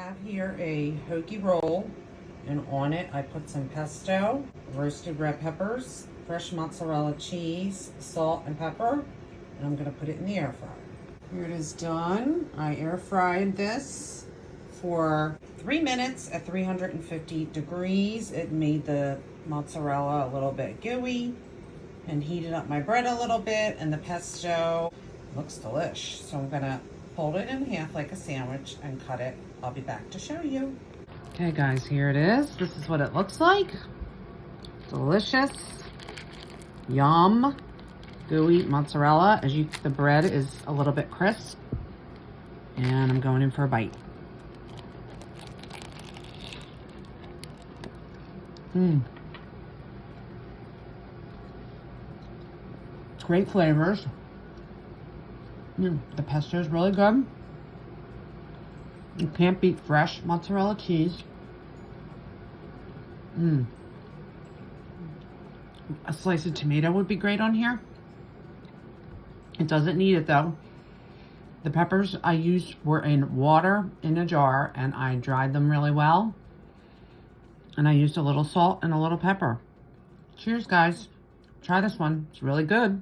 have here a hoagie roll, and on it I put some pesto, roasted red peppers, fresh mozzarella cheese, salt and pepper, and I'm gonna put it in the air fryer. Here it is done. I air fried this for 3 minutes at 350 degrees. It made the mozzarella a little bit gooey and heated up my bread a little bit, and the pesto looks delish. So I'm gonna fold it in half like a sandwich and cut it. I'll be back to show you. Okay guys, here it is. This is what it looks like. Delicious. Yum. Gooey mozzarella. The bread is a little bit crisp. And I'm going in for a bite. Great flavors. The pesto is really good. You can't beat fresh mozzarella cheese. A slice of tomato would be great on here. It doesn't need it though. The peppers I used were in water in a jar, and I dried them really well. And I used a little salt and a little pepper. Cheers guys. Try this one. It's really good.